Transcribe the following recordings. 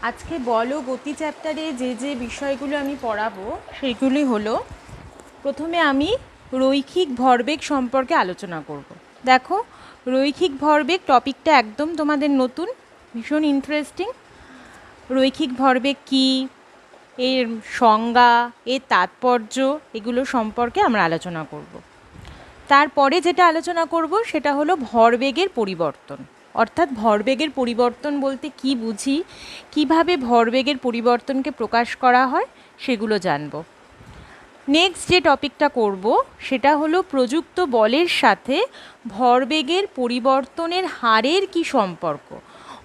আজকে বলো গতি চ্যাপ্টারে যে বিষয়গুলো আমি পড়াবো সেগুলি হলো, প্রথমে আমি রৈখিক ভরবেগ সম্পর্কে আলোচনা করব। দেখো, রৈখিক ভরবেগ টপিকটা একদম তোমাদের নতুন, ভীষণ ইন্টারেস্টিং। রৈখিক ভরবেগ কী, এর সংজ্ঞা, এর তাৎপর্য, এগুলো সম্পর্কে আমরা আলোচনা করব। তারপরে যেটা আলোচনা করব সেটা হলো ভরবেগের পরিবর্তন, অর্থাৎ ভরবেগের পরিবর্তন বলতে কি বুঝি, কিভাবে ভরবেগের পরিবর্তনকে প্রকাশ করা হয় সেগুলো জানব। নেক্সট যে টপিকটা করব সেটা হলো প্রযুক্ত বলের সাথে ভরবেগের পরিবর্তনের হারের কি সম্পর্ক,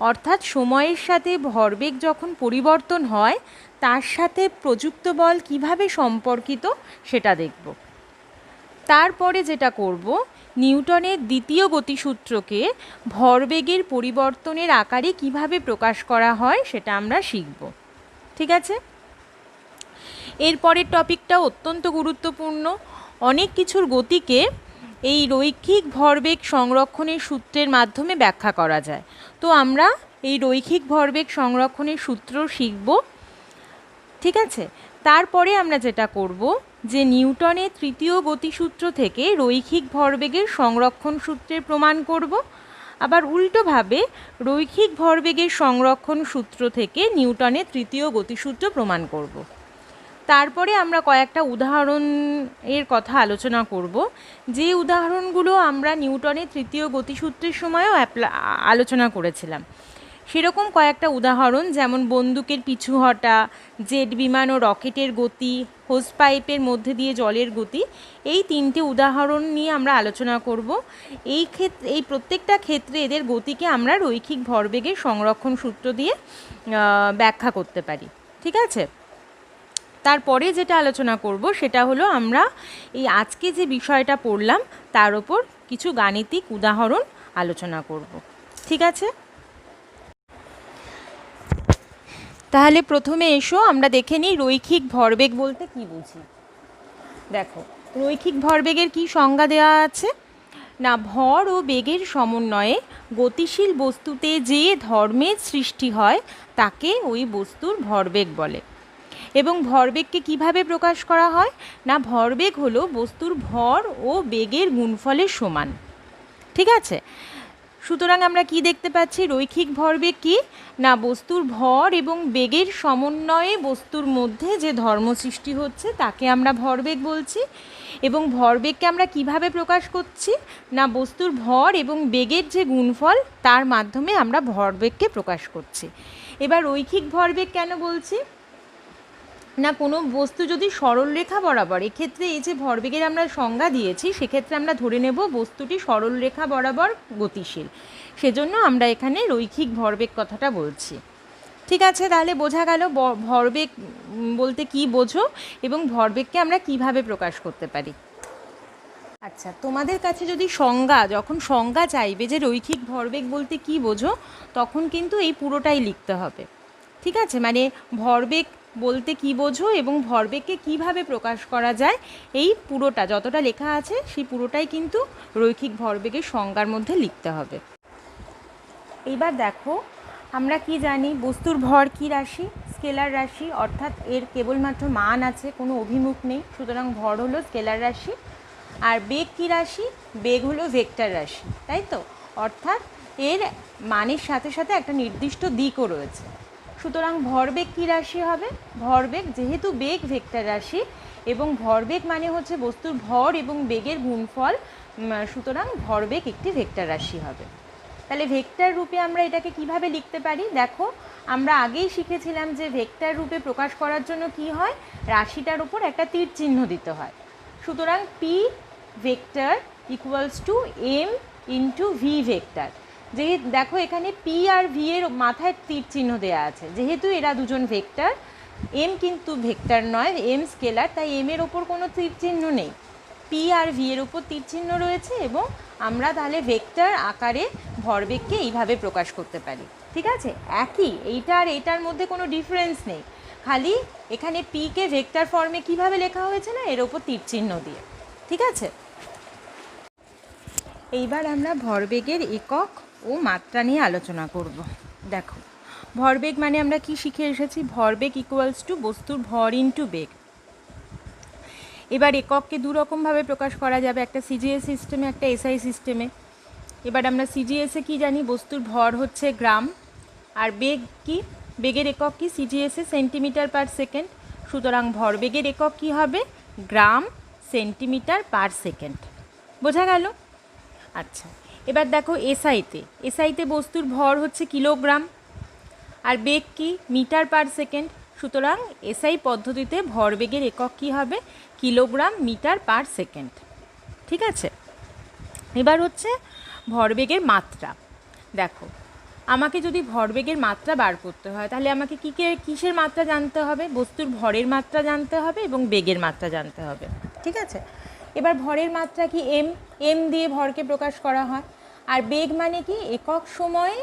অর্থাৎ সময়ের সাথে ভরবেগ যখন পরিবর্তন হয় তার সাথে প্রযুক্ত বল কিভাবে সম্পর্কিত সেটা দেখব। তারপরে যেটা করব, নিউটনের দ্বিতীয় গতিসূত্রকে ভরবেগের পরিবর্তনের আকারে কিভাবে প্রকাশ করা হয় সেটা আমরা শিখব। ঠিক আছে, এরপরের টপিকটা অত্যন্ত গুরুত্বপূর্ণ। অনেক কিছুর গতিকে এই রৈখিক ভরবেগ সংরক্ষণের সূত্রের মাধ্যমে ব্যাখ্যা করা যায়। তো আমরা এই রৈখিক ভরবেগ সংরক্ষণের সূত্র শিখব। ঠিক আছে, তারপরে আমরা যেটা করব যে নিউটনের তৃতীয় গতিসূত্র থেকে রৈখিক ভরবেগের সংরক্ষণ সূত্রের প্রমাণ করব, আবার উল্টোভাবে রৈখিক ভরবেগের সংরক্ষণ সূত্র থেকে নিউটনের তৃতীয় গতিসূত্র প্রমাণ করব। তারপরে আমরা কয়েকটা উদাহরণের কথা আলোচনা করব, যে উদাহরণগুলো আমরা নিউটনের তৃতীয় গতিসূত্রের সময়ও আলোচনা করেছিলাম। সেরকম কয়েকটা উদাহরণ, যেমন বন্দুকের পিছু হটা, জেট বিমান ও রকেটের গতি, হোস পাইপের মধ্যে দিয়ে জলের গতি, এই তিনটে উদাহরণ নিয়ে আমরা আলোচনা করব। এই প্রত্যেকটা ক্ষেত্রে এদের গতিকে আমরা রৈখিক ভরবেগের সংরক্ষণ সূত্র দিয়ে ব্যাখ্যা করতে পারি। ঠিক আছে, তারপরে যেটা আলোচনা করব সেটা হলো আমরা এই আজকে যে বিষয়টা পড়লাম তার ওপর কিছু গাণিতিক উদাহরণ আলোচনা করব। ঠিক আছে, তাহলে প্রথমে এসো আমরা দেখে নিই রৈখিক ভরবেগ বলতে কি বুঝি। দেখো, রৈখিক ভরবেগের কি সংজ্ঞা দেওয়া আছে না, ভর ও বেগের সমন্বয়ে গতিশীল বস্তুতে যে ধর্মের সৃষ্টি হয় তাকে ওই বস্তুর ভরবেগ বলে। এবং ভরবেগকে কিভাবে প্রকাশ করা হয় না, ভরবেগ হলো বস্তুর ভর ও বেগের গুণফলের সমান। ঠিক আছে, সুতরাং আমরা কি দেখতে পাচ্ছি, রৈখিক ভরবেগ কি না, বস্তুর ভর এবং বেগের সমন্বয়ে বস্তুর মধ্যে যে ধর্ম সৃষ্টি হচ্ছে তাকে আমরা ভরবেগ বলছি। এবং ভরবেগকে আমরা কিভাবে প্রকাশ করছি না, বস্তুর ভর এবং বেগের যে গুণফল তার মাধ্যমে আমরা ভরবেগকে প্রকাশ করছি। এবার রৈখিক ভরবেগ কেন বলছি না, কোনো বস্তু যদি সরলরেখা বরাবর, এক্ষেত্রে এই যে ভরবেগের আমরা সংজ্ঞা দিয়েছি সেক্ষেত্রে আমরা ধরে নেব বস্তুটি সরলরেখা বরাবর গতিশীল, সেজন্য আমরা এখানে রৈখিক ভরবেগ কথাটা বলছি। ঠিক আছে, তাহলে বোঝা গেল ভরবেগ বলতে কি বোঝো এবং ভরবেগকে আমরা কিভাবে প্রকাশ করতে পারি। আচ্ছা, তোমাদের কাছে যদি যখন সংজ্ঞা চাইবে যে রৈখিক ভরবেগ বলতে কি বোঝো, তখন কিন্তু এই পুরোটাই লিখতে হবে। ঠিক আছে, মানে ভরবেগ বলতে কি বোঝো এবং ভরবেগকে কিভাবে প্রকাশ করা যায়, এই পুরোটা যতটা লেখা আছে সেই পুরোটাই কিন্তু রৈখিক ভরবেগের সংজ্ঞার মধ্যে লিখতে হবে। এইবার দেখো, আমরা কি জানি, বস্তুর ভর কি রাশি, স্কেলার রাশি, অর্থাৎ এর কেবলমাত্র মান আছে, কোনো অভিমুখ নেই, সুতরাং ভর হলো স্কেলার রাশি। আর বেগ কি রাশি, বেগ হলো ভেক্টর রাশি, তাই তো, অর্থাৎ এর মানের সাথে সাথে একটা নির্দিষ্ট দিকও রয়েছে। সুতরাং ভরবেগ কী রাশি হবে, ভরবেগ, যেহেতু বেগ ভেক্টর রাশি এবং ভরবেগ মানে হচ্ছে বস্তুর ভর এবং বেগের গুণফল, সুতরাং ভরবেগ একটি ভেক্টর রাশি হবে। তাহলে ভেক্টর রূপে আমরা এটাকে কিভাবে লিখতে পারি, দেখো আমরা আগেই শিখেছিলাম যে ভেক্টর রূপে প্রকাশ করার জন্য কি হয়, রাশিটার উপর একটা তীর চিহ্ন দিতে হয়। সুতরাং p vector equals to M into v vector. যে দেখো এখানে পি আর ভি এর মাথায় তীর চিহ্ন দেওয়া আছে, যেহেতু এরা দুজন ভেক্টর, এম কিন্তু ভেক্টর নয়, এম স্কেলার, তাই এম এর ওপর কোনো তীর চিহ্ন নেই, পি আর ভি এর ওপর তীর চিহ্ন রয়েছে। এবং আমরা তাহলে ভেক্টর আকারে ভরবেগকে এইভাবে প্রকাশ করতে পারি। ঠিক আছে, একই, এইটা আর এইটার মধ্যে কোনো ডিফারেন্স নেই, খালি এখানে পিকে ভেক্টর ফর্মে কিভাবে লেখা হয়েছে না, এর ওপর তীর চিহ্ন দিয়ে। ঠিক আছে, এইবার আমরা ভরবেগের একক ও মাত্রা নিয়ে আলোচনা করব। দেখো, ভরবেগ মানে আমরা কি শিখে এসেছি? ভরবেগ ইকুয়ালস টু বস্তুর ভর ইন্টু বেগ। এবার একককে দু রকমভাবে প্রকাশ করা যাবে, একটা সিজিএস সিস্টেমে, একটা এসআই সিস্টেমে। এবার আমরা সিজিএসে কি জানি? বস্তুর ভর হচ্ছে গ্রাম, আর বেগ কি? বেগের একক কি? সিজিএসে সেন্টিমিটার পার সেকেন্ড। সুতরাং ভরবেগের একক কি হবে? গ্রাম সেন্টিমিটার পার সেকেন্ড। বোঝা গেল? আচ্ছা, এবার দেখো এসআইতে বস্তুর ভর হচ্ছে কিলোগ্রাম, আর বেগ কি? Metre per second. সুতরাং এসআই পদ্ধতিতে ভরবেগের একক কী হবে? Kilogram metre per second. ঠিক আছে, এবার হচ্ছে ভরবেগের মাত্রা। দেখো, আমাকে যদি ভরবেগের মাত্রা বার করতে হয় তাহলে আমাকে কিসের মাত্রা জানতে হবে? বস্তুর ভরের মাত্রা জানতে হবে এবং বেগের মাত্রা জানতে হবে। ঠিক আছে, এবার ভরের মাত্রা কি? এম দিয়ে ভরকে প্রকাশ করা হয়। আর বেগ মানে কি? একক সময়ে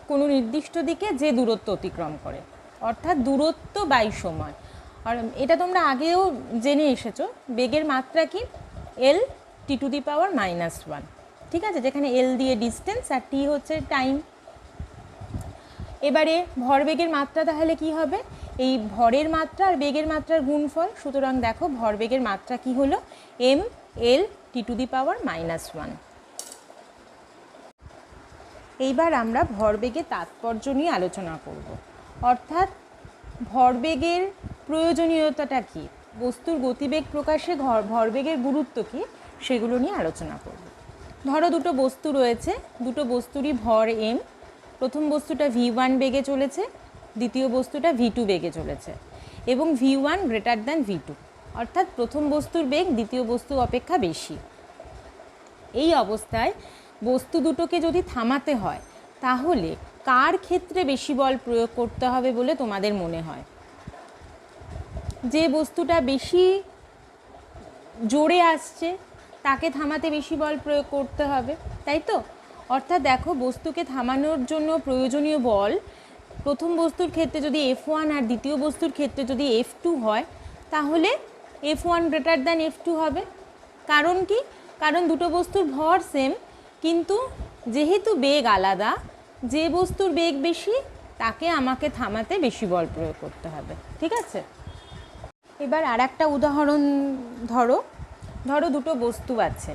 কোনো নির্দিষ্ট দিকে যে দূরত্ব অতিক্রম করে, অর্থাৎ দূরত্ব বাই সময়। আর এটা তোমরা আগেও জেনে এসেছো। বেগের মাত্রা কি? এল T⁻⁻1। ঠিক আছে, যেখানে এল দিয়ে ডিস্টেন্স আর টি হচ্ছে টাইম। এবারে ভরবেগের মাত্রা তাহলে কি হবে? এই ভরের মাত্রা আর বেগের মাত্রার গুণফল। সুতরাং দেখো, ভরবেগের মাত্রা কি হলো? mL T⁻⁻1। এইবার আমরা ভরবেগের তাৎপর্য নিয়ে আলোচনা করব, অর্থাৎ ভরবেগের প্রয়োজনীয়তাটা কী, বস্তুর গতিবেগ প্রকাশে ভরবেগের গুরুত্ব কী, সেগুলো নিয়ে আলোচনা করব। ধরো দুটো বস্তু রয়েছে, দুটো বস্তুরই ভর m। প্রথম বস্তুটা v1 বেগে চলেছে, দ্বিতীয় বস্তুটা v2 বেগে চলেছে, এবং v1 গ্রেটার দ্যান v2, অর্থাৎ প্রথম বস্তুর বেগ দ্বিতীয় বস্তু অপেক্ষা বেশি। এই অবস্থায় বস্তু দুটোকে যদি থামাতে হয় তাহলে কার ক্ষেত্রে বেশি বল প্রয়োগ করতে হবে বলে তোমাদের মনে হয়? যে বস্তুটা বেশি জোরে আসছে তাকে থামাতে বেশি বল প্রয়োগ করতে হবে, তাই তো? অর্থাৎ দেখো, বস্তুকে থামানোর জন্য প্রয়োজনীয় বল প্রথম বস্তুর ক্ষেত্রে যদি F1 আর দ্বিতীয় বস্তুর ক্ষেত্রে যদি F2 হয়, তাহলে F1 গ্রেটার দ্যান F2 হবে। কারণ কি? কারণ দুটো বস্তুর ভর সেম, কিন্তু যেহেতু বেগ আলাদা, যে বস্তুর বেগ বেশি তাকে আমাকে থামাতে বেশি বল প্রয়োগ করতে হবে। ঠিক আছে, এবার আর একটা উদাহরণ ধরো। দুটো বস্তু আছে,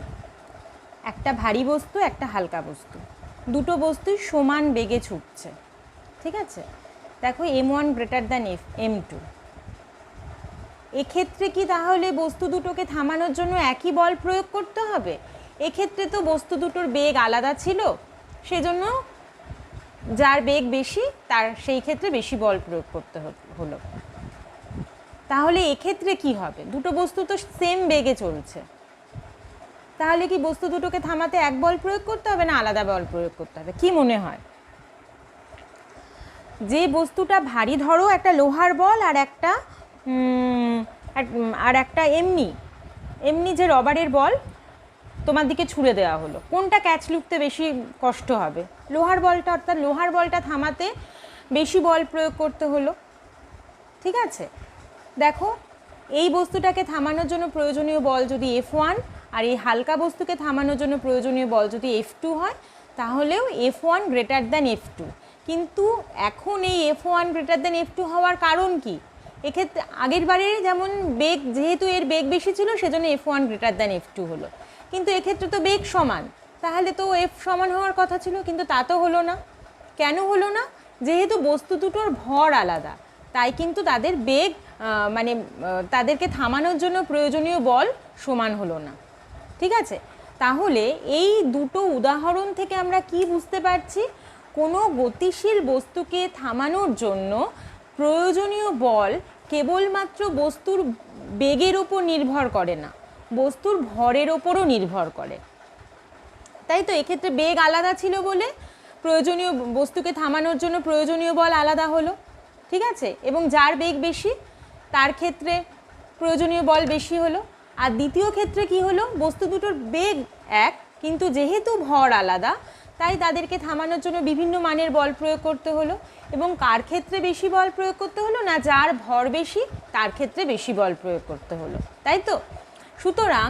একটা ভারী বস্তু, একটা হালকা বস্তু। দুটো বস্তুই সমান বেগে ছুটছে। ঠিক আছে, দেখো m1 গ্রেটার দ্যান m2। এক্ষেত্রে কি তাহলে বস্তু দুটোকে থামানোর জন্য একই বল প্রয়োগ করতে হবে? এক্ষেত্রে তো বস্তু দুটোর বেগ আলাদা ছিল, সেজন্য যার বেগ বেশি তার সেই ক্ষেত্রে বেশি বল প্রয়োগ করতে হলো। তাহলে এক্ষেত্রে কি হবে? দুটো বস্তু তো সেম বেগে চলছে, তাহলে কি বস্তু দুটোকে থামাতে এক বল প্রয়োগ করতে হবে না আলাদা বল প্রয়োগ করতে হবে? কি মনে হয়? যে বস্তুটা ভারী, ধরো একটা লোহার বল আর একটা এমনি যে রবারের বল তোমার দিকে ছুঁড়ে দেওয়া হলো, কোনটা ক্যাচ লুকতে বেশি কষ্ট হবে? লোহার বলটা, অর্থাৎ লোহার বলটা থামাতে বেশি বল প্রয়োগ করতে হলো। ঠিক আছে, দেখো, এই বস্তুটাকে থামানোর জন্য প্রয়োজনীয় বল যদি F1 আর এই হালকা বস্তুকে থামানোর জন্য প্রয়োজনীয় বল যদি F2 হয়, তাহলেও F1 গ্রেটার দ্যান F2। কিন্তু এখন এই F1 গ্রেটার দ্যান F2 হওয়ার কারণ কি? এক্ষেত্রে আগের বারে যেমন বেগ, যেহেতু এর বেগ বেশি ছিল সেজন্য F1 গ্রেটার দ্যান F2 হলো, কিন্তু এক্ষেত্রে তো বেগ সমান, তাহলে তো F সমান হওয়ার কথা ছিল, কিন্তু তা তো হলো না। কেন হলো না? যেহেতু বস্তু দুটোর ভর আলাদা, তাই কিন্তু তাদের বেগ তাদেরকে থামানোর জন্য প্রয়োজনীয় বল সমান হলো না। ঠিক আছে, তাহলে এই দুটো উদাহরণ থেকে আমরা কি বুঝতে পারছি? কোনো গতিশীল বস্তুকে থামানোর জন্য প্রয়োজনীয় বল কেবলমাত্র বস্তুর বেগের ওপর নির্ভর করে না, বস্তুর ভরের ওপরও নির্ভর করে। তাই তো, এক্ষেত্রে বেগ আলাদা ছিল বলে প্রয়োজনীয় বস্তুকে থামানোর জন্য প্রয়োজনীয় বল আলাদা হলো। ঠিক আছে, এবং যার বেগ বেশি তার ক্ষেত্রে প্রয়োজনীয় বল বেশি হলো। আর দ্বিতীয় ক্ষেত্রে কি হলো? বস্তু দুটোর বেগ এক, কিন্তু যেহেতু ভর আলাদা তাই তাদেরকে থামানোর জন্য বিভিন্ন মানের বল প্রয়োগ করতে হলো। এবং কার ক্ষেত্রে বেশি বল প্রয়োগ করতে হলো? না, যার ভর বেশি তার ক্ষেত্রে বেশি বল প্রয়োগ করতে হলো, তাই তো? সুতরাং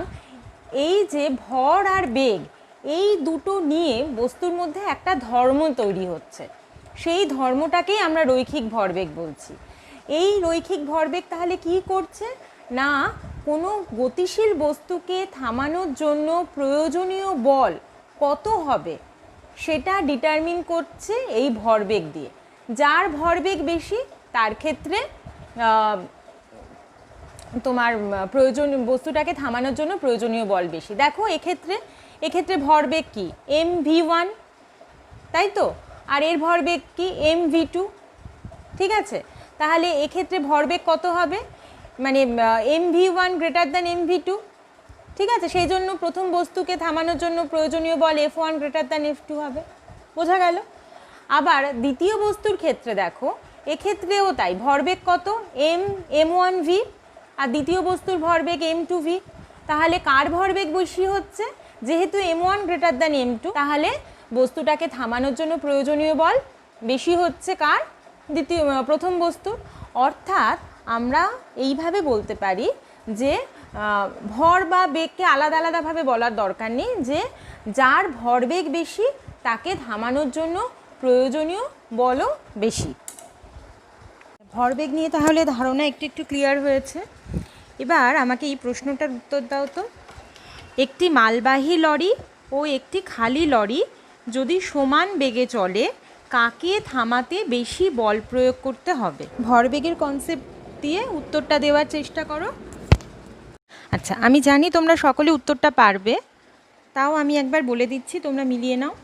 এই যে ভর আর বেগ, এই দুটো নিয়ে বস্তুর মধ্যে একটা ধর্ম তৈরি হচ্ছে। সেই ধর্মটাকেই আমরা রৈখিক ভরবেগ বলছি। এই রৈখিক ভরবেগ তাহলে কি করছে না, কোনো গতিশীল বস্তুকে থামানোর জন্য প্রয়োজনীয় বল কত হবে সেটা ডিটারমিন করছে এই ভরবেগ দিয়ে। যার ভরবেগ বেশি তার ক্ষেত্রে তোমার বস্তুটাকে থামানোর জন্য প্রয়োজনীয় বল বেশি। দেখো এক্ষেত্রে ভরবেগ কি mv1, তাই তো, আর এর ভরবেগ কি mv2, ঠিক আছে। তাহলে এক্ষেত্রে ভরবেগ কত হবে, মানে mv1 গ্রেটার দ্যান mv2, ঠিক আছে। সেই জন্য প্রথম বস্তুকে থামানোর জন্য প্রয়োজনীয় বল f1 গ্রেটার দ্যান f2 হবে, বোঝা গেল। আবার দ্বিতীয় বস্তুর ক্ষেত্রে দেখো, এক্ষেত্রেও তাই, ভরবেগ কত m1v, আর দ্বিতীয় বস্তুর ভরবেগ m2v। তাহলে কার ভরবেগ বেশি হচ্ছে, যেহেতু m1 গ্রেটার দ্যান m2, তাহলে বস্তুটাকে থামানোর জন্য প্রয়োজনীয় বল বেশি হচ্ছে কার, প্রথম বস্তুর। অর্থাৎ আমরা এইভাবে বলতে পারি যে ভর বা বেগকে আলাদা আলাদাভাবে বলার দরকার নেই, যে যার ভরবেগ বেশি তাকে থামানোর জন্য প্রয়োজনীয় বলও বেশি। ভরবেগ নিয়ে তাহলে ধারণা একটু ক্লিয়ার হয়েছে। এবার আমাকে এই প্রশ্নটার উত্তর দাও তো, একটি মালবাহী লরি ও একটি খালি লরি যদি সমান বেগে চলে, কাকে থামাতে বেশি বল প্রয়োগ করতে হবে? ভরবেগের কনসেপ্ট দিয়ে উত্তরটা দেওয়ার চেষ্টা করো। আচ্ছা, আমি জানি তোমরা সকলে উত্তরটা পারবে, তাও আমি একবার বলে দিচ্ছি, তোমরা মিলিয়ে নাও।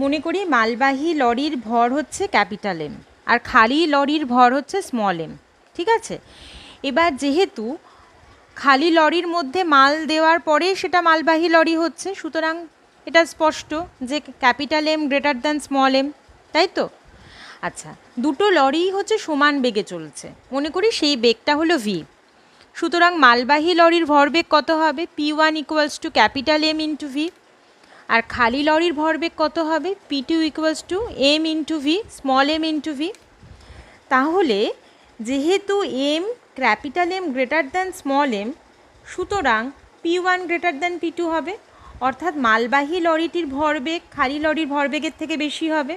মনে করি মালবাহী লরির ভর হচ্ছে ক্যাপিটাল এম, আর খালি লরির ভর হচ্ছে স্মল এম, ঠিক আছে। এবার যেহেতু খালি লরির মধ্যে মাল দেওয়ার পরে সেটা মালবাহী লরি হচ্ছে, সুতরাং এটা স্পষ্ট যে capital M greater than small m, তাই তো। আচ্ছা, দুটো লরিই হচ্ছে সমান বেগে চলছে, মনে করি সেই বেগটা হলো ভি। সুতরাং মালবাহী লরির ভরবেগ কত হবে, p1 equals to capital M into V, আর খালি লরির ভরবেগ কত হবে, p2 equals to M into V, small M into V. তাহলে যেহেতু M capital M greater than small M, সুতরাং p1 গ্রেটার দ্যান p2 হবে, অর্থাৎ মালবাহী লরিটির ভরবেগ খালি লরির ভরবেগের থেকে বেশি হবে।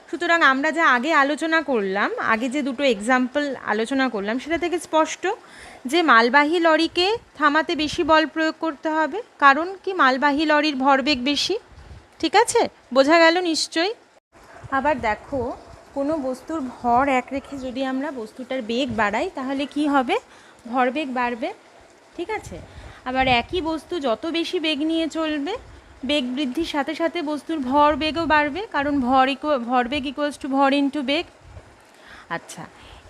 সুতরাং আমরা যা আগে আলোচনা করলাম, আগে যে দুটো এক্সাম্পল আলোচনা করলাম, সেটা থেকে স্পষ্ট যে মালবাহী লরিকে থামাতে বেশি বল প্রয়োগ করতে হবে, কারণ কি মালবাহী লরির ভরবেগ বেশি, ঠিক আছে, বোঝা গেল নিশ্চয়ই। আবার দেখো, কোনো বস্তুর ভর এক রেখে যদি আমরা বস্তুটার বেগ বাড়াই, তাহলে কি হবে, ভরবেগ বাড়বে, ঠিক আছে। আবার একই বস্তু যত বেশি বেগ নিয়ে চলবে, বেগ বৃদ্ধির সাথে সাথে বস্তুর ভর বেগও বাড়বে, কারণ ভরবেগ ইকুয়ালস টু ভর ইন্টু বেগ। আচ্ছা,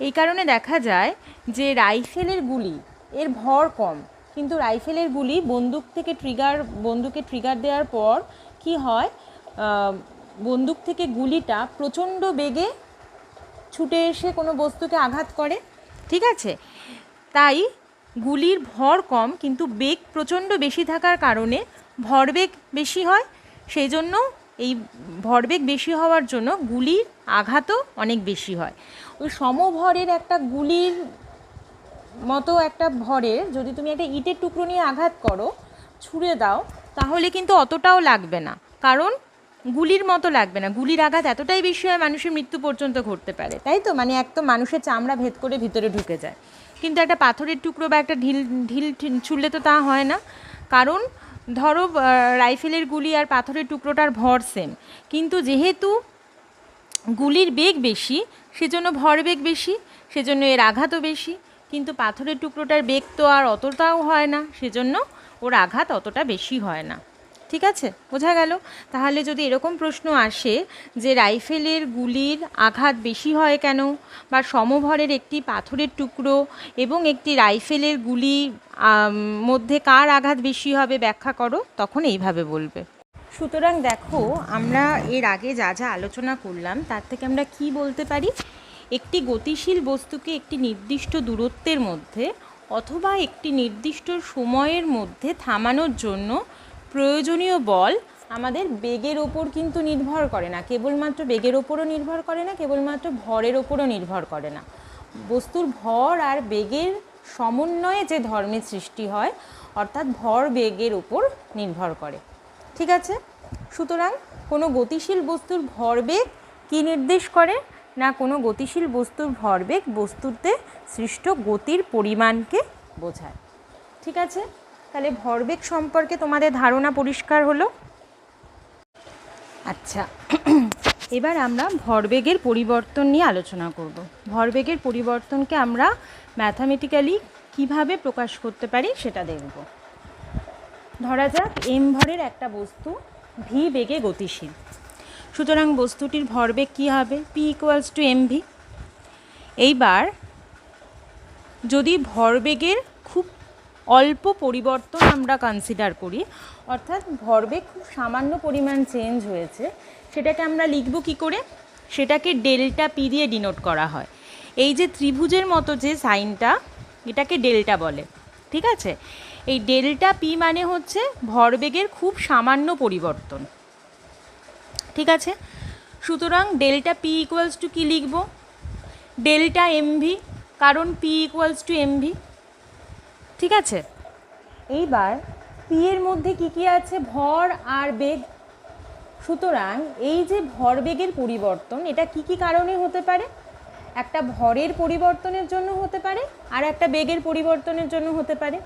এই কারণে দেখা যায় যে রাইফেলের গুলি এর ভর কম, কিন্তু রাইফেলের গুলি বন্দুকে ট্রিগার দেওয়ার পর কি হয়, বন্দুক থেকে গুলিটা প্রচণ্ড বেগে ছুটে এসে কোনো বস্তুকে আঘাত করে, ঠিক আছে। তাই গুলির ভর কম, কিন্তু বেগ প্রচণ্ড বেশি থাকার কারণে ভরবেগ বেশি হয়। সেই জন্য এই ভরবেগ বেশি হওয়ার জন্য গুলির আঘাতও অনেক বেশি হয়। ওই সমভরের একটা গুলির মতো একটা ভরের যদি তুমি একটা ইটের টুকরো নিয়ে আঘাত করো, ছুঁড়ে দাও, তাহলে কিন্তু অতটাও লাগবে না, কারণ গুলির মতো লাগবে না। গুলির আঘাত এতটাই বেশি হয়, মানুষের মৃত্যু পর্যন্ত ঘটতে পারে, তাই তো, মানে একদম মানুষের চামড়া ভেদ করে ভিতরে ঢুকে যায়। কিন্তু একটা পাথরের টুকরো বা একটা ঢিল ছুঁড়লে তো তা হয় না, কারণ ধরো রাইফেলের গুলি আর পাথরের টুকরোটার ভর সেম, কিন্তু যেহেতু গুলির বেগ বেশি সেজন্য ভরবেগ বেশি, সেজন্য এর আঘাতও বেশি। কিন্তু পাথরের টুকরোটার বেগ তো আর অতটাও হয় না, সেজন্য ওর আঘাত অতটা বেশি হয় না, ঠিক আছে, বোঝা গেল। তাহলে যদি এরকম প্রশ্ন আসে যে রাইফেলের গুলির আঘাত বেশি হয় কেন, বা সমভরের একটি পাথরের টুকরো এবং একটি রাইফেলের গুলি মধ্যে কার আঘাত বেশি হবে ব্যাখ্যা করো, তখন এইভাবে বলবে। সুতরাং দেখো, আমরা এর আগে যা যা আলোচনা করলাম তার থেকে আমরা কি বলতে পারি, একটি গতিশীল বস্তুকে একটি নির্দিষ্ট দূরত্বের মধ্যে অথবা একটি নির্দিষ্ট সময়ের মধ্যে থামানোর জন্য প্রয়োজনীয় বল আমাদের বেগের ওপর কিন্তু নির্ভর করে না, কেবলমাত্র বেগের ওপরও নির্ভর করে না, কেবলমাত্র ভরের ওপরও নির্ভর করে না। বস্তুর ভর আর বেগের সমন্বয়ে যে ধর্মের সৃষ্টি হয়, অর্থাৎ ভর বেগের ওপর নির্ভর করে, ঠিক আছে। সুতরাং কোনো গতিশীল বস্তুর ভরবেগ কি নির্দেশ করে? না কোনো গতিশীল বস্তুর ভরবেগ বস্তুতে সৃষ্ট গতির পরিমাণকে বোঝায়। ঠিক আছে, তাহলে ভরবেগ সম্পর্কে তোমাদের ধারণা পরিষ্কার হলো। আচ্ছা, এবার আমরা ভরবেগের পরিবর্তন নিয়ে আলোচনা করব। ভরবেগের পরিবর্তনকে আমরা ম্যাথামেটিক্যালি কিভাবে প্রকাশ করতে পারি সেটা দেখব। ধরা যাক এম ভরের একটা বস্তু ভি বেগে গতিশীল, সুতরাং বস্তুটির ভরবেগ কী হবে? P equals to m v. এইবার যদি ভরবেগের খুব অল্প পরিবর্তন আমরা কনসিডার করি, অর্থাৎ ভরবেগ খুব সামান্য পরিমাণ চেঞ্জ হয়েছে, সেটাকে আমরা লিখব কী করে? সেটাকে ডেল্টা পি দিয়ে ডিনোট করা হয়। এই যে ত্রিভুজের মতো যে সাইনটা, এটাকে ডেল্টা বলে। ঠিক আছে, এই ডেল্টা পি মানে হচ্ছে ভরবেগের খুব সামান্য পরিবর্তন। ঠিক আছে, সুতরাং ডেল্টা পি ইকুয়ালস টু কী লিখব? ডেল্টা এমভি, কারণ পি ইকুয়ালস টু এমভি। ঠিক আছে, এইবার পি এর মধ্যে কি কি আছে? ভর আর বেগ। সুতরাং এই যে ভরবেগের পরিবর্তন, এটা কি কি কারণে হতে পারে? একটা ভরের পরিবর্তনের জন্য হতে পারে, আর একটা বেগের পরিবর্তনের জন্য হতে পারে।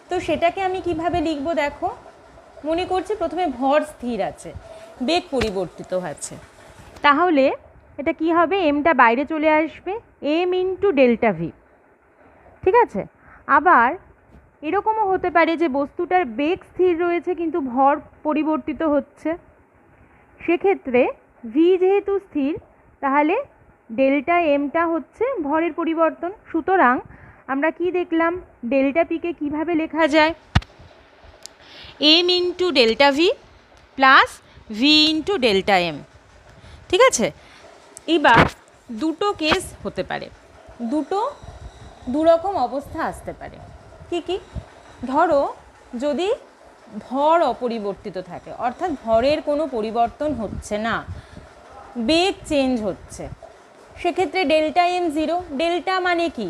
তো সেটাকে আমি কিভাবে লিখব? দেখো, মনে করছি প্রথমে ভর স্থির আছে, বেগ পরিবর্তিত হচ্ছে, তাহলে এটা কি হবে? এমটা বাইরে চলে আসবে, এম ইন্টু ডেল্টা ভি। ঠিক আছে, আবার এরকমও হতে পারে যে বস্তুটার বেগ স্থির রয়েছে কিন্তু ভর পরিবর্তিত হচ্ছে, সেক্ষেত্রে ভি যেহেতু স্থির, তাহলে ডেল্টা এমটা হচ্ছে ভরের পরিবর্তন। সুতরাং আমরা কি দেখলাম? ডেল্টা পিকে কীভাবে লেখা যায়? M into delta v plus v into delta m. ঠিক আছে, এবার দুটো কেস হতে পারে, দুরকম অবস্থা আসতে পারে। কি কি? ধরো যদি ভর অপরিবর্তিত থাকে, অর্থাৎ ভরের কোনো পরিবর্তন হচ্ছে না, বেগ চেঞ্জ হচ্ছে, সেক্ষেত্রে ডেল্টা এম জিরো। ডেল্টা মানে কি?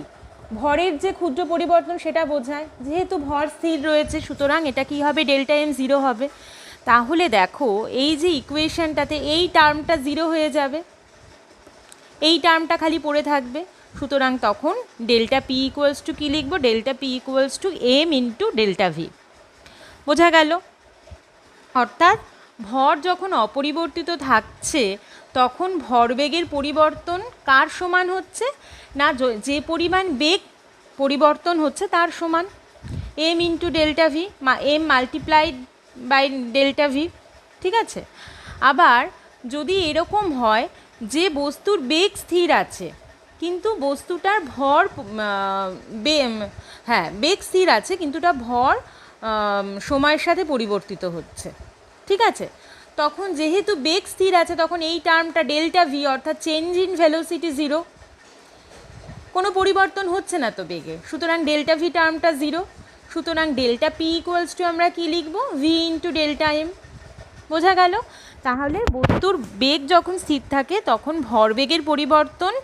ভরের যে ক্ষুদ্র পরিবর্তন সেটা বোঝায়। যেহেতু ভর স্থির রয়েছে, সুতরাং এটা কি হবে? ডেল্টা এম জিরো হবে। তাহলে দেখো, এই যে ইকুয়েশনটাতে এই টার্মটা জিরো হয়ে যাবে, এই টার্মটা খালি পড়ে থাকবে। সুতরাং তখন ডেল্টা পি ইকুয়ালস টু কী লিখব? Delta P equals to M into delta v. বোঝা গেল? অর্থাৎ ভর যখন অপরিবর্তিত থাকছে, তখন ভরবেগের পরিবর্তন কার সমান হচ্ছে? না, যে পরিমাণ বেগ পরিবর্তন হচ্ছে তার সমান, m into delta v, m multiplied by delta v. ঠিক আছে, আবার যদি এরকম হয় যে বস্তুর বেগ স্থির আছে কিন্তু বস্তুটার ভর বেগ স্থির আছে কিন্তু তার ভর সময়ের সাথে পরিবর্তিত হচ্ছে। ঠিক আছে, তখন যেহেতু বেগ স্থির আছে, তখন এই টার্মটা ডেল্টা ভি, অর্থাৎ চেঞ্জ ইন ভেলোসিটি জিরো, কোনো পরিবর্তন হচ্ছে না তো বেগে, সুতরাং ডেল্টা ভি টার্মটা জিরো। সুতরাং ডেল্টা পি ইকুয়ালস টু আমরা কী লিখব? V into delta m. বোঝা গেল? তাহলে বস্তুর বেগ যখন স্থির থাকে তখন ভরবেগের পরিবর্তন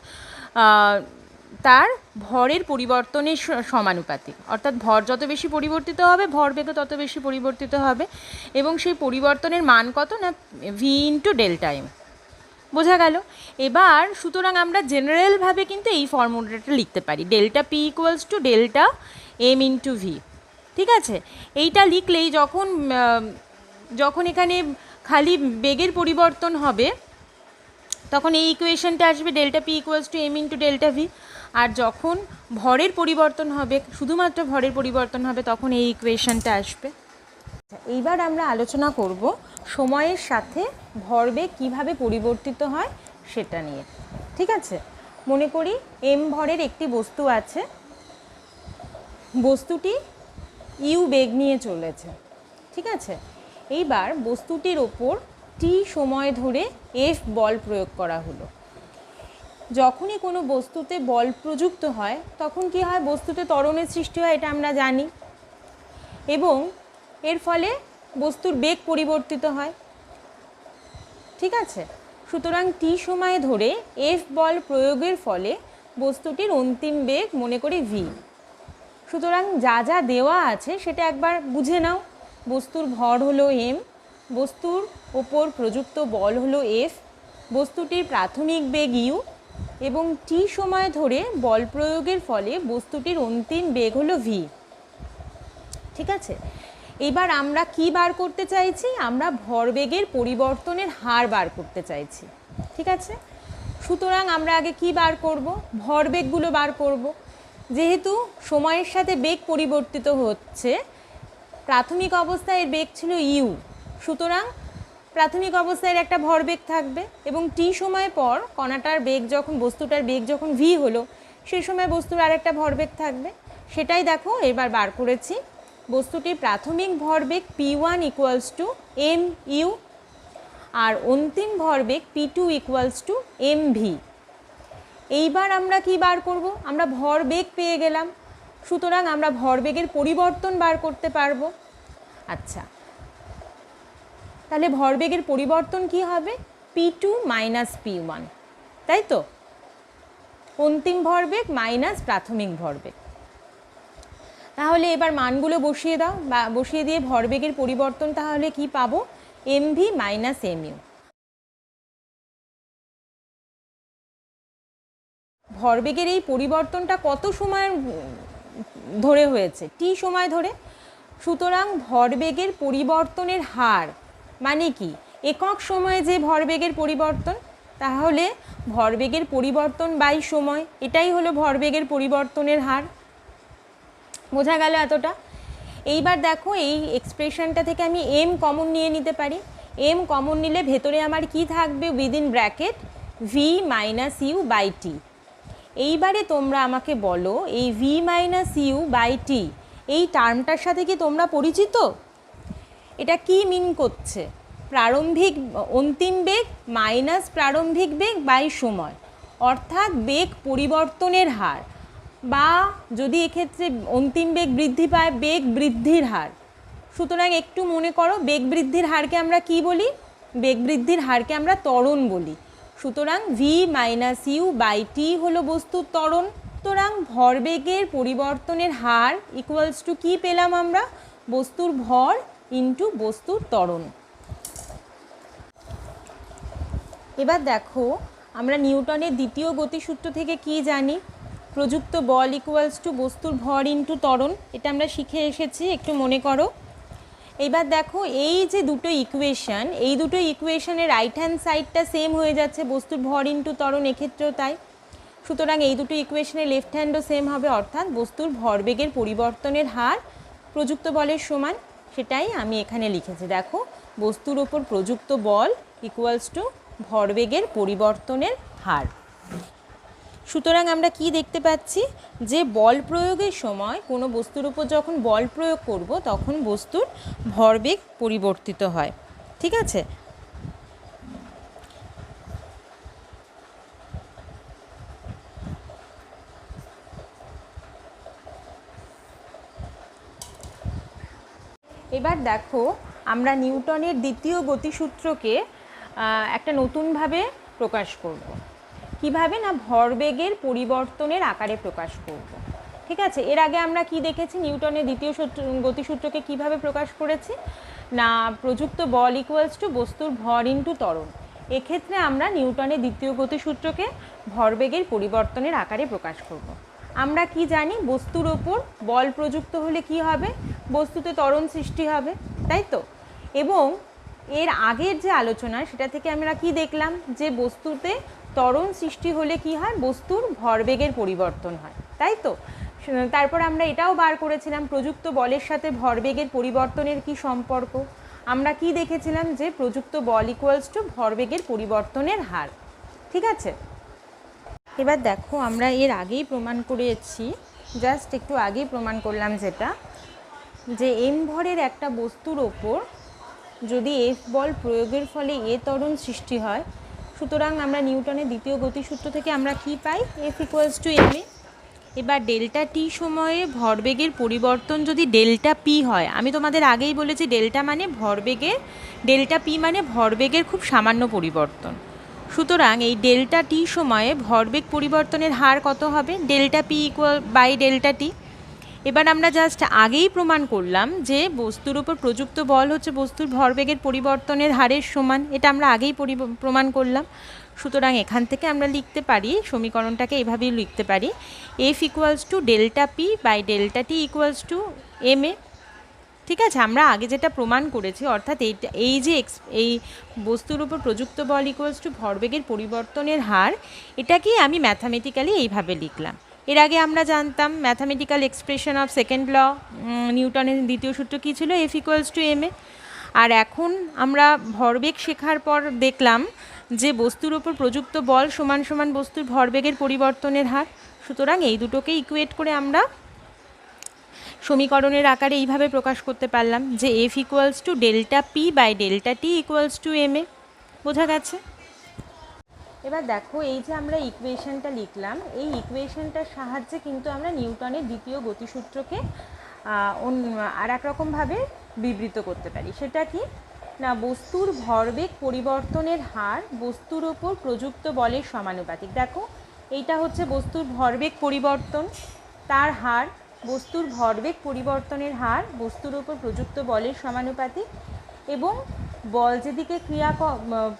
তার ভরের পরিবর্তনের সমানুপাতিক, অর্থাৎ ভর যত বেশি পরিবর্তিত হবে ভরবেগও তত বেশি পরিবর্তিত হবে, এবং সেই পরিবর্তনের মান কত? না ভি ইন্টু ডেল্টা এম। বোঝা গেল? এবার সুতরাং আমরা জেনারেলভাবে কিন্তু এই ফর্মুলাটা লিখতে পারি, delta P equals to delta m into v. ঠিক আছে, এইটা লিখলেই যখন এখানে খালি বেগের পরিবর্তন হবে তখন এই ইকুয়েশনটা আসবে, delta P equals to M into delta V. আর যখন ভরের পরিবর্তন হবে, শুধুমাত্র ভরের পরিবর্তন হবে, তখন এই ইকুয়েশনটা আসবে। এইবার আমরা আলোচনা করব সময়ের সাথে ভরবেগ কিভাবে পরিবর্তিত হয় সেটা নিয়ে। ঠিক আছে, মনে করি এম ভরের একটি বস্তু আছে, বস্তুটি ইউ বেগ নিয়ে চলেছে। ঠিক আছে, এইবার বস্তুটির ওপর টি সময় ধরে এফ বল প্রয়োগ করা হলো। যখনই কোনো বস্তুতে বল প্রযুক্ত হয় তখন কি হয়? বস্তুতে ত্বরণের সৃষ্টি হয়, এটা আমরা জানি, এবং এর ফলে বস্তুর বেগ পরিবর্তিত হয়। ঠিক আছে, সুতরাং টি সময় ধরে এফ বল প্রয়োগের ফলে বস্তুটির অন্তিম বেগ মনে করি ভি। সুতরাং যা যা দেওয়া আছে সেটা একবার বুঝে নাও। বস্তুর ভর হলো এম, বস্তুর ওপর প্রযুক্ত বল হলো এফ, বস্তুটির প্রাথমিক বেগ ইউ এবং টি সময় ধরে বল প্রয়োগের ফলে বস্তুটির অন্তিম বেগ হলো ভি। ঠিক আছে, এবার আমরা কি বার করতে চাইছি? আমরা ভরবেগের পরিবর্তনের হার বার করতে চাইছি। ঠিক আছে, সুতরাং আমরা আগে কি বার করব? ভরবেগগুলো বার করব। যেহেতু সময়ের সাথে বেগ পরিবর্তিত হচ্ছে, প্রাথমিক অবস্থায় এর বেগ ছিল ইউ, সুতরাং প্রাথমিক অবস্থায় একটা ভরবেগ থাকবে এবং টি সময় পর কণাটার বেগ যখন, বস্তুটার বেগ যখন ভি হলো, সেই সময় বস্তুর আরেকটা ভরবেগ থাকবে। সেটাই দেখো এবার বার করেছি। বস্তুটির প্রাথমিক ভরবেগ P1 equals to m u আর অন্তিম ভরবেগ P2 equals to m v. এইবার আমরা কি বার করব? আমরা ভরবেগ পেয়ে গেলাম, সুতরাং আমরা ভরবেগের পরিবর্তন বার করতে পারবো। আচ্ছা, তাহলে ভরবেগের পরিবর্তন কি হবে? P2 মাইনাস P1, তাই তো? অন্তিম ভরবেগ মাইনাস প্রাথমিক ভরবেগ। তাহলে এবার মানগুলো বসিয়ে দাও, বা বসিয়ে দিয়ে ভরবেগের পরিবর্তন তাহলে কি পাবো? mv minus mu। ভরবেগের এই পরিবর্তনটা কত সময় ধরে হয়েছে? টি সময় ধরে। সুতরাং ভরবেগের পরিবর্তনের হার মানে কি? একক সময়ে যে ভরবেগের পরিবর্তন, তাহলে ভরবেগের পরিবর্তন বাই সময়, এটাই হলো ভরবেগের পরিবর্তনের হার। বোঝা গেল এতটা? এইবার দেখো এই এক্সপ্রেশনটা থেকে আমি এম কমন নিয়ে নিতে পারি। এম কমন নিলে ভেতরে আমার কি থাকবে? Within bracket V minus U by T. এইবারে তোমরা আমাকে বলো, এই V minus U by T এই টার্মটার সাথে কি তোমরা পরিচিত? এটা কি মিন করছে? প্রারম্ভিক অন্তিম বেগ মাইনাস প্রারম্ভিক বেগ বাই সময়, অর্থাৎ বেগ পরিবর্তনের হার, বা যদি এক্ষেত্রে অন্তিম বেগ বৃদ্ধি পায়, বেগ বৃদ্ধির হার। সুতরাং একটু মনে করো, বেগ বৃদ্ধির হারকে আমরা কি বলি? বেগ বৃদ্ধির হারকে আমরা ত্বরণ বলি। সুতরাং ভি মাইনাস ইউ বাই টি হলো বস্তুর ত্বরণ। সুতরাং ভরবেগের পরিবর্তনের হার ইকুয়ালস টু কি পেলাম আমরা? বস্তুর ভর ইন্টু বস্তুর ত্বরণ। এবার দেখো আমরা নিউটনের দ্বিতীয় গতিসূত্র থেকে কি জানি? প্রযুক্ত বল ইকুয়ালস টু বস্তুর ভর ইন্টু ত্বরণ। এটা আমরা শিখে এসেছি, একটু মনে করো। এবার দেখো এই যে দুটো ইকুয়েশন, এই দুটো ইকুয়েশনের রাইট হ্যান্ড সাইডটা সেম হয়ে যাচ্ছে, বস্তুর ভর ইন্টু ত্বরণ, এক্ষেত্রেও তাই। সুতরাং এই দুটো ইকুয়েশনের লেফট হ্যান্ডও সেম হবে, অর্থাৎ বস্তুর ভরবেগের পরিবর্তনের হার প্রযুক্ত বলের সমান। সেটাই আমি এখানে লিখেছি। দেখো, বস্তুর ওপর প্রযুক্ত বল ইকুয়ালস টু ভরবেগের পরিবর্তনের হার। সুতরাং আমরা কি দেখতে পাচ্ছি? যে বল প্রয়োগের সময় কোনো বস্তুর উপর যখন বল প্রয়োগ করব, তখন বস্তুর ভরবেগ পরিবর্তিত হয়। ঠিক আছে? এবার দেখো আমরা নিউটনের দ্বিতীয় গতিসূত্রকে একটা নতুনভাবে প্রকাশ করব। কিভাবে? না, ভরবেগের পরিবর্তনের আকারে প্রকাশ করব। ঠিক আছে, এর আগে আমরা কি দেখেছি? নিউটনের দ্বিতীয় গতিসূত্রকে কিভাবে প্রকাশ করেছি? না, প্রযুক্ত বল ইকুয়ালস টু বস্তুর ভর ইন্টু ত্বরণ। এক্ষেত্রে আমরা নিউটনের দ্বিতীয় গতিসূত্রকে ভরবেগের পরিবর্তনের আকারে প্রকাশ করব। আমরা কি জানি? বস্তুর ওপর বল প্রযুক্ত হলে কি হবে? বস্তুতে ত্বরণ সৃষ্টি হবে, তাই তো? এবং এর আগের যে আলোচনা, সেটা থেকে আমরা কি দেখলাম? যে বস্তুতে ত্বরণ সৃষ্টি হলে কি হয়? বস্তুর ভরবেগের পরিবর্তন হয়, তাই তো? তারপর আমরা এটাও বার করেছিলাম প্রযুক্ত বলের সাথে ভরবেগের পরিবর্তনের কি সম্পর্ক। আমরা কি দেখেছিলাম? যে প্রযুক্ত বল ইকুয়ালস টু ভরবেগের পরিবর্তনের হার। ঠিক আছে, এবার দেখো আমরা এর আগেই প্রমাণ করেছি, জাস্ট একটু আগেই প্রমাণ করলাম যেটা, যে এম ভরের একটা বস্তুর ওপর যদি এফ বল প্রয়োগের ফলে এ ত্বরণ সৃষ্টি হয়, সুতরাং আমরা নিউটনের দ্বিতীয় গতিসূত্র থেকে আমরা কি পাই? F equals to M A. এবার ডেল্টা টি সময়ে ভরবেগের পরিবর্তন যদি ডেল্টা পি হয়, আমি তোমাদের আগেই বলেছি ডেল্টা মানে ভরবেগের, ডেল্টা পি মানে ভরবেগের খুব সামান্য পরিবর্তন। সুতরাং এই ডেল্টা টি সময়ে ভরবেগ পরিবর্তনের হার কত হবে? Delta P equal by delta T. এবার আমরা জাস্ট আগেই প্রমাণ করলাম যে বস্তুর উপর প্রযুক্ত বল হচ্ছে বস্তুর ভরবেগের পরিবর্তনের হারের সমান, এটা আমরা আগেই প্রমাণ করলাম। সুতরাং এখান থেকে আমরা লিখতে পারি, সমীকরণটাকে এভাবেই লিখতে পারি, F equals to delta P by delta T equals to M A. ঠিক আছে, আমরা আগে যেটা প্রমাণ করেছি, অর্থাৎ এই যে এই বস্তুর উপর প্রযুক্ত বল ইকুয়ালস টু ভরবেগের পরিবর্তনের হার, এটাকেই আমি ম্যাথামেটিক্যালি এইভাবে লিখলাম। এর আগে আমরা জানতাম mathematical expression of second law, নিউটনের দ্বিতীয় সূত্র কী ছিল, F equals to M a. আর এখন আমরা ভরবেগ শেখার পর দেখলাম যে বস্তুর উপর প্রযুক্ত বল সমান সমান বস্তুর ভরবেগের পরিবর্তনের হার। সুতরাং এই দুটোকে ইকুয়েট করে আমরা সমীকরণের আকারে এইভাবে প্রকাশ করতে পারলাম যে F equals to delta P by delta T equals to M A. বোঝা গেছে? এবার দেখো, এই যে আমরা ইকুয়েশনটা লিখলাম, এই ইকুয়েশনটার সাহায্যে কিন্তু আমরা নিউটনের দ্বিতীয় গতিসূত্রকে আর এক রকমভাবে বিবৃত করতে পারি। সেটা কি না, বস্তুর ভরবেগ পরিবর্তনের হার বস্তুর ওপর প্রযুক্ত বলের সমানুপাতিক। দেখো, এইটা হচ্ছে বস্তুর ভরবেগ পরিবর্তন, তার হার, বস্তুর ভরবেগ পরিবর্তনের হার বস্তুর ওপর প্রযুক্ত বলের সমানুপাতিক, এবং বল যেদিকে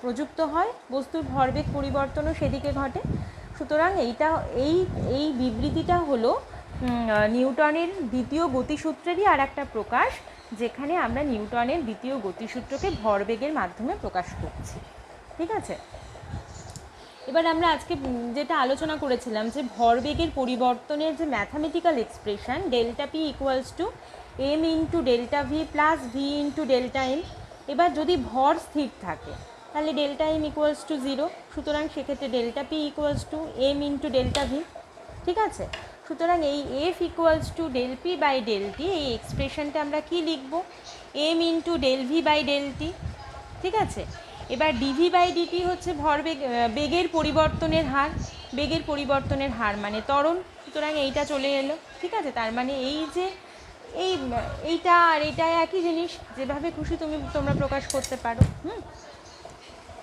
প্রযুক্ত হয় বস্তুর ভরবেগ পরিবর্তনও সেদিকে ঘটে। সুতরাং এই বিবৃতিটা হলো নিউটনের দ্বিতীয় গতিসূত্রেরই আর একটা প্রকাশ, যেখানে আমরা নিউটনের দ্বিতীয় গতিসূত্রকে ভরবেগের মাধ্যমে প্রকাশ করছি। ঠিক আছে, এবার আমরা আজকে যেটা আলোচনা করেছিলাম যে ভরবেগের পরিবর্তনের যে mathematical expression delta P equals to M into delta v plus v into delta m. এবার যদি ভর স্থির থাকে তাহলে ডেল্টা এম ইকুয়ালস টু 0, সুতরাং সেক্ষেত্রে delta P equals to M into delta v. ঠিক আছে, সুতরাং এই F equals to del p by del t, এই এক্সপ্রেশনটা আমরা কি লিখব, m into del v by del t. ঠিক আছে, এবার ডিভি বাই ডিটি হচ্ছে বেগের পরিবর্তনের হার, বেগের পরিবর্তনের হার মানে ত্বরণ, সুতরাং এইটা চলে এলো। ঠিক আছে, তার মানে এই যে এইটা আর এইটা একই জিনিস, যেভাবে খুশি তোমরা প্রকাশ করতে পারো।